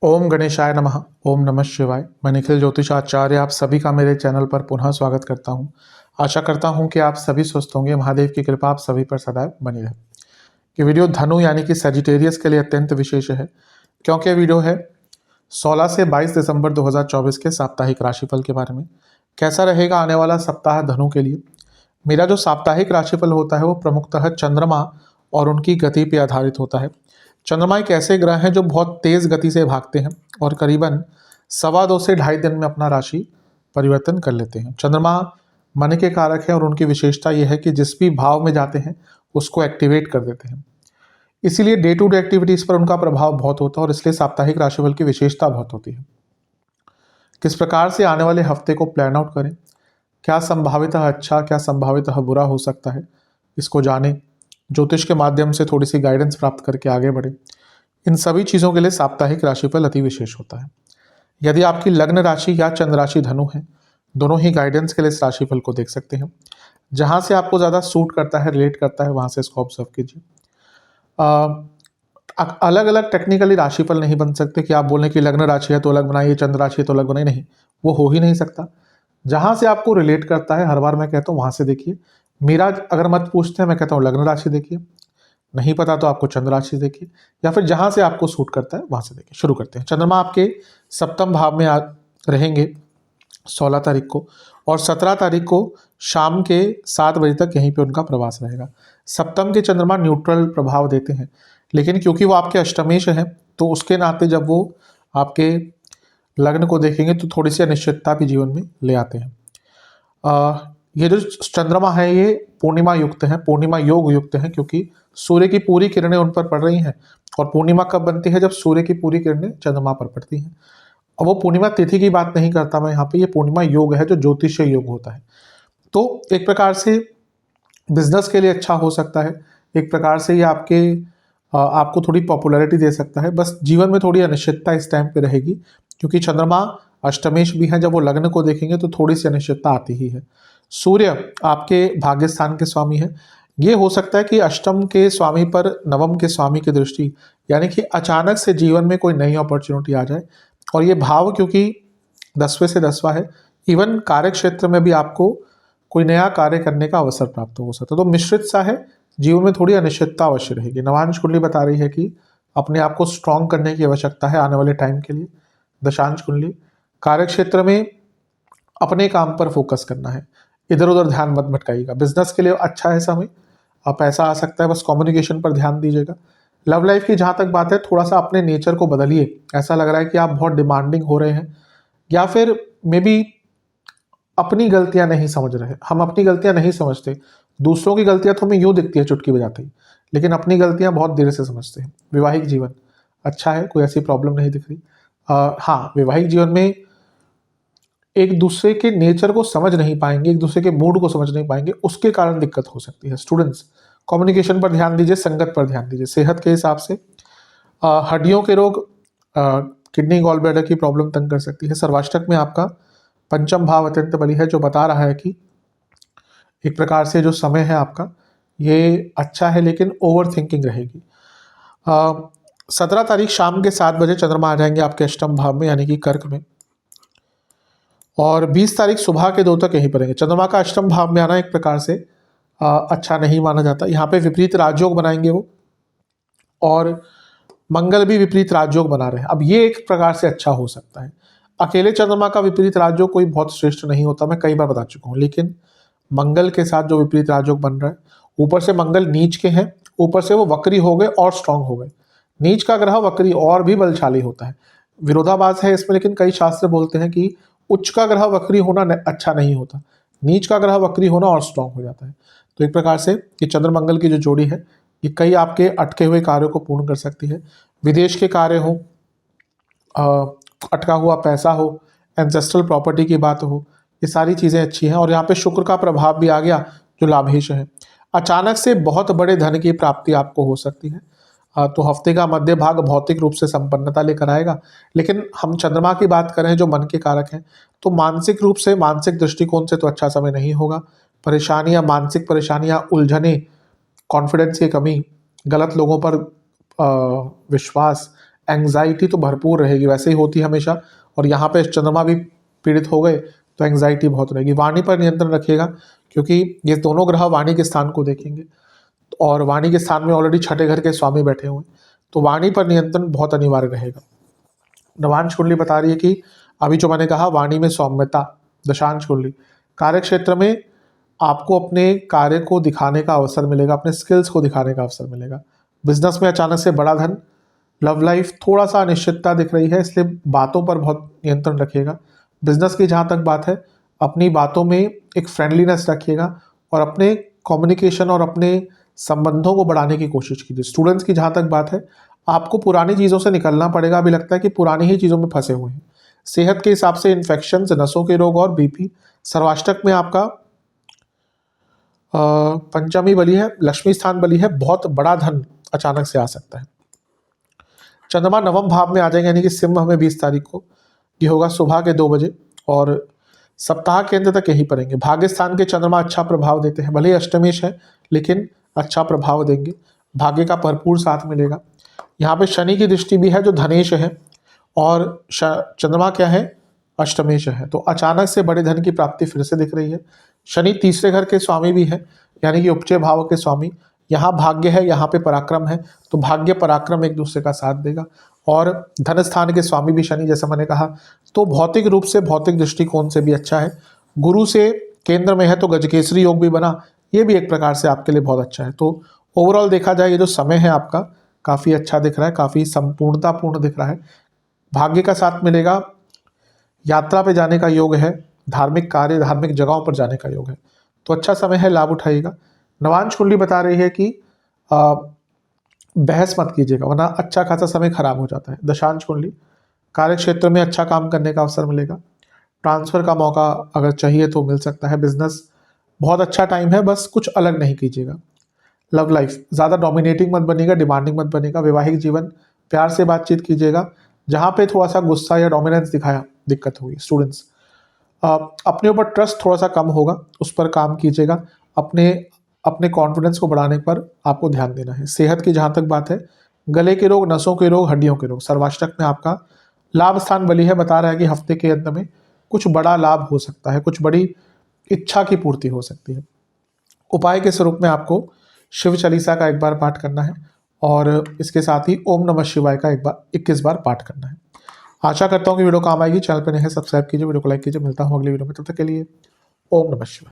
ओम गणेशाय नमः। ओम नमः शिवाय। मैं निखिल ज्योतिषाचार्य आप सभी का मेरे चैनल पर पुनः स्वागत करता हूं। आशा करता हूं कि आप सभी स्वस्थ होंगे। महादेव की कृपा आप सभी पर सदैव बनी रहे। ये वीडियो धनु यानी कि सजिटेरियस के लिए अत्यंत विशेष है, क्योंकि वीडियो है 16 से 22 दिसंबर 2024 के साप्ताहिक राशिफल के बारे में। कैसा रहेगा आने वाला सप्ताह धनु के लिए। मेरा जो साप्ताहिक राशिफल होता है वो प्रमुखतः चंद्रमा और उनकी गति पर आधारित होता है। चंद्रमा एक ऐसे ग्रह हैं जो बहुत तेज गति से भागते हैं और करीबन 2.25 से 2.5 दिन में अपना राशि परिवर्तन कर लेते हैं। चंद्रमा मन के कारक हैं और उनकी विशेषता यह है कि जिस भी भाव में जाते हैं उसको एक्टिवेट कर देते हैं। इसीलिए डे टू डे एक्टिविटीज पर उनका प्रभाव बहुत होता है और इसलिए साप्ताहिक राशिफल की विशेषता बहुत होती है। किस प्रकार से आने वाले हफ्ते को प्लान आउट करें, क्या संभावितः अच्छा क्या संभावितः बुरा हो सकता है, इसको जानें। ज्योतिष के माध्यम से थोड़ी सी गाइडेंस प्राप्त करके आगे बढ़े। इन सभी चीज़ों के लिए साप्ताहिक राशिफल अति विशेष होता है। यदि आपकी लग्न राशि या चंद्र राशि धनु है, दोनों ही गाइडेंस के लिए इस राशिफल को देख सकते हैं। जहाँ से आपको ज़्यादा सूट करता है, रिलेट करता है, वहाँ से इसको ऑब्जर्व कीजिए। अलग अलग टेक्निकली राशिफल नहीं बन सकते कि आप बोलें कि लग्न राशि है तो अलग बनाइए, चंद्र राशि है तो अलग बनाइए। नहीं, वो हो ही नहीं सकता। जहाँ से आपको रिलेट करता है, हर बार मैं कहता हूँ वहाँ से देखिए। मेरा अगर मत पूछते हैं, मैं कहता हूँ लग्न राशि देखिए, नहीं पता तो आपको चंद्र राशि देखिए, या फिर जहाँ से आपको सूट करता है वहाँ से देखिए। शुरू करते हैं। चंद्रमा आपके सप्तम भाव में रहेंगे 16 तारीख को, और 17 तारीख को शाम के 7 बजे तक यहीं पे उनका प्रवास रहेगा। सप्तम के चंद्रमा न्यूट्रल प्रभाव देते हैं, लेकिन क्योंकि वो आपके अष्टमेश हैं तो उसके नाते जब वो आपके लग्न को देखेंगे तो थोड़ी सी अनिश्चितता भी जीवन में ले आते हैं। ये जो चंद्रमा है ये पूर्णिमा युक्त है, पूर्णिमा योग युक्त है, क्योंकि सूर्य की पूरी किरणें उन पर पड़ रही हैं। और पूर्णिमा कब बनती है? जब सूर्य की पूरी किरणें चंद्रमा पर पड़ती हैं। और वो पूर्णिमा तिथि की बात नहीं करता मैं यहाँ पे, ये पूर्णिमा योग है जो ज्योतिषीय योग होता है। तो एक प्रकार से बिजनेस के लिए अच्छा हो सकता है, एक प्रकार से ये आपको थोड़ी पॉपुलैरिटी दे सकता है। बस जीवन में थोड़ी अनिश्चितता इस टाइम पे रहेगी, क्योंकि चंद्रमा अष्टमेश भी है। जब वो लग्न को देखेंगे तो थोड़ी सी अनिश्चितता आती ही है। सूर्य आपके भाग्य स्थान के स्वामी है। ये हो सकता है कि अष्टम के स्वामी पर नवम के स्वामी की दृष्टि, यानी कि अचानक से जीवन में कोई नई अपॉर्चुनिटी आ जाए। और ये भाव क्योंकि 10वें से 10वां है, इवन कार्य क्षेत्र में भी आपको कोई नया कार्य करने का अवसर प्राप्त हो सकता है। तो मिश्रित सा है, जीवन में थोड़ी अनिश्चितता अवश्य रहेगी। नवांश कुंडली बता रही है कि अपने आप को स्ट्रॉन्ग करने की आवश्यकता है आने वाले टाइम के लिए। दशांश कुंडली कार्य क्षेत्र में अपने काम पर फोकस करना है, इधर उधर ध्यान मत भटकाइएगा। बिजनेस के लिए अच्छा है समय, पैसा आ सकता है, बस कम्युनिकेशन पर ध्यान दीजिएगा। लव लाइफ की जहाँ तक बात है, थोड़ा सा अपने नेचर को बदलिए। ऐसा लग रहा है कि आप बहुत डिमांडिंग हो रहे हैं, या फिर मे बी अपनी गलतियां नहीं समझ रहे। हम अपनी गलतियां नहीं समझते, दूसरों की गलतियां तो हमें यूँ दिखती है चुटकी बजाते ही, लेकिन अपनी गलतियां बहुत देर से समझते हैं। वैवाहिक जीवन अच्छा है, कोई ऐसी प्रॉब्लम नहीं दिख रही। हाँ, वैवाहिक जीवन में एक दूसरे के नेचर को समझ नहीं पाएंगे, एक दूसरे के मूड को समझ नहीं पाएंगे, उसके कारण दिक्कत हो सकती है। स्टूडेंट्स, कम्युनिकेशन पर ध्यान दीजिए, संगत पर ध्यान दीजिए। सेहत के हिसाब से हड्डियों के रोग, किडनी गॉल ब्लैडर की प्रॉब्लम तंग कर सकती है। सर्वाष्टक में आपका पंचम भाव अत्यंत बली है, जो बता रहा है कि एक प्रकार से जो समय है आपका ये अच्छा है, लेकिन ओवर थिंकिंग रहेगी। 17 तारीख शाम के 7 बजे चंद्रमा आ जाएंगे आपके अष्टम भाव में, यानी कि कर्क में, और 20 तारीख सुबह के 2 तक यहीं पर रहेंगे। चंद्रमा का अष्टम भाव में आना एक प्रकार से अच्छा नहीं माना जाता। यहाँ पे विपरीत राजयोग बनाएंगे वो, और मंगल भी विपरीत राजयोग बना रहे हैं। अब ये एक प्रकार से अच्छा हो सकता है। अकेले चंद्रमा का विपरीत राजयोग कोई बहुत श्रेष्ठ नहीं होता, मैं कई बार बता चुका हूँ, लेकिन मंगल के साथ जो विपरीत राजयोग बन रहा है, ऊपर से मंगल नीच के हैं, ऊपर से वो वक्री हो गए और स्ट्रांग हो गए। नीच का ग्रह वक्री और भी बलशाली होता है, विरोधाभास है इसमें, लेकिन कई शास्त्र बोलते हैं कि उच्च का ग्रह वक्री होना अच्छा नहीं होता, नीच का ग्रह वक्री होना और स्ट्रांग हो जाता है। तो एक प्रकार से ये चंद्र मंगल की जो जोड़ी है, ये कई आपके अटके हुए कार्यों को पूर्ण कर सकती है। विदेश के कार्य हो, अटका हुआ पैसा हो, एंसेस्ट्रल प्रॉपर्टी की बात हो, ये सारी चीज़ें अच्छी हैं। और यहाँ पे शुक्र का प्रभाव भी आ गया जो लाभेश है। अचानक से बहुत बड़े धन की प्राप्ति आपको हो सकती है। तो हफ्ते का मध्य भाग भौतिक रूप से संपन्नता लेकर आएगा। लेकिन हम चंद्रमा की बात करें जो मन के कारक हैं, तो मानसिक रूप से, मानसिक दृष्टिकोण से तो अच्छा समय नहीं होगा। परेशानियां, मानसिक परेशानियां, उलझने, कॉन्फिडेंस की कमी, गलत लोगों पर विश्वास, एंग्जाइटी तो भरपूर रहेगी, वैसे ही होती हमेशा। और यहाँ पे चंद्रमा भी पीड़ित हो गए तो एंग्जाइटी बहुत रहेगी। वाणी पर नियंत्रण रखिएगा, क्योंकि ये दोनों ग्रह वाणी के स्थान को देखेंगे और वाणी के स्थान में ऑलरेडी छठे घर के स्वामी बैठे हुए हैं, तो वाणी पर नियंत्रण बहुत अनिवार्य रहेगा। नवांश कुंडली बता रही है कि अभी जो मैंने कहा, वाणी में सौम्यता। दशांश कुंडली, कार्य क्षेत्र में आपको अपने कार्य को दिखाने का अवसर मिलेगा, अपने स्किल्स को दिखाने का अवसर मिलेगा। बिजनेस में अचानक से बड़ा धन। लव लाइफ थोड़ा सा अनिश्चितता दिख रही है, इसलिए बातों पर बहुत नियंत्रण रखिएगा। बिजनेस की जहाँ तक बात है, अपनी बातों में एक फ्रेंडलीनेस रखिएगा और अपने कम्युनिकेशन और अपने संबंधों को बढ़ाने की कोशिश कीजिए। स्टूडेंट्स की जहाँ तक बात है, आपको पुरानी चीज़ों से निकलना पड़ेगा। अभी लगता है कि पुरानी ही चीज़ों में फंसे हुए हैं। सेहत के हिसाब से इन्फेक्शंस, नसों के रोग और बीपी। सर्वाष्टक में आपका पंचमी बली है, लक्ष्मी स्थान बली है, बहुत बड़ा धन अचानक से आ सकता है। चंद्रमा नवम भाव में आ जाएंगे, यानी कि सिंह में 20 तारीख को ये होगा सुबह के 2 बजे, और सप्ताह के अंत तक यहीं पर रहेंगे। भाग्य स्थान के चंद्रमा अच्छा प्रभाव देते हैं, भले ही अष्टमेश है लेकिन अच्छा प्रभाव देंगे, भाग्य का भरपूर साथ मिलेगा। यहाँ पे शनि की दृष्टि भी है जो धनेश है, और चंद्रमा क्या है, अष्टमेश है, तो अचानक से बड़े धन की प्राप्ति फिर से दिख रही है। शनि तीसरे घर के स्वामी भी है, यानी कि उपचय भाव के स्वामी। यहाँ भाग्य है, यहाँ पे पराक्रम है, तो भाग्य पराक्रम एक दूसरे का साथ देगा। और धन स्थान के स्वामी भी शनि, जैसा मैंने कहा, तो भौतिक रूप से, भौतिक दृष्टिकोण से भी अच्छा है। गुरु से केंद्र में है तो गजकेसरी योग भी बना, ये भी एक प्रकार से आपके लिए बहुत अच्छा है। तो ओवरऑल देखा जाए, ये जो समय है आपका काफ़ी अच्छा दिख रहा है, काफ़ी संपूर्णतापूर्ण दिख रहा है। भाग्य का साथ मिलेगा, यात्रा पे जाने का योग है, धार्मिक कार्य, धार्मिक जगहों पर जाने का योग है, तो अच्छा समय है, लाभ उठाइएगा। नवांश कुंडली बता रही है कि बहस मत कीजिएगा, वरना अच्छा खासा समय खराब हो जाता है। दशांश कुंडली, कार्य क्षेत्र में अच्छा काम करने का अवसर मिलेगा, ट्रांसफर का मौका अगर चाहिए तो मिल सकता है। बिजनेस बहुत अच्छा टाइम है, बस कुछ अलग नहीं कीजिएगा। लव लाइफ, ज़्यादा डोमिनेटिंग मत बनिएगा, डिमांडिंग मत बनिएगा। वैवाहिक जीवन, प्यार से बातचीत कीजिएगा, जहाँ पे थोड़ा सा गुस्सा या डोमिनेंस दिखाया दिक्कत होगी। स्टूडेंट्स, अपने ऊपर ट्रस्ट थोड़ा सा कम होगा, उस पर काम कीजिएगा। अपने कॉन्फिडेंस को बढ़ाने पर आपको ध्यान देना है। सेहत की जहाँ तक बात है, गले के रोग, नसों के रोग, हड्डियों के रोग। सर्वाष्टक में आपका लाभ स्थान बली है, बता रहा है कि हफ्ते के अंत में कुछ बड़ा लाभ हो सकता है, कुछ बड़ी इच्छा की पूर्ति हो सकती है। उपाय के स्वरूप में आपको शिव चालीसा का 1 बार पाठ करना है, और इसके साथ ही ओम नमः शिवाय का 21 बार पाठ करना है। आशा करता हूँ कि वीडियो काम आएगी। चैनल पर नहीं है, सब्सक्राइब कीजिए, वीडियो को लाइक कीजिए। मिलता हूँ अगली वीडियो में, तब तक के लिए ओम नमः शिवाय।